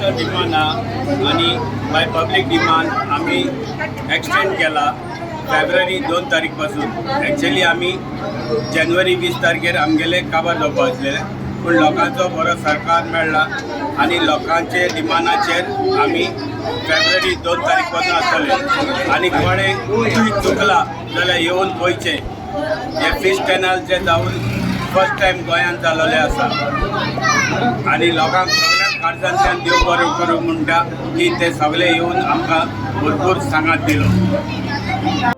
Contractor demand आणि bye public demand आम्ही extend केला फेब्रुवारी 2 तारीख पासून. एक्चुअली आम्ही जानेवारी 20 तारखेर आमगेले काबार जावपा आसलेले, पूण लोकांचो बरो सरकार मेळ्ळा आनी लोकांचे डिमांडाचेर आमी फेब्रुवारी 2 तारीख पासून आसतले. आनी कोणे चुकला जाल्यार येवन पळयचे. हे फिश कॅनल जे जावन फर्स्ट टायम गोंयांत जालोले आसा आनी लोकांक सगळ्यांक काळजांतल्यान देव बरें करूं म्हणटा की ते सगळे येवन आमकां भरपूर सांगात दिलो.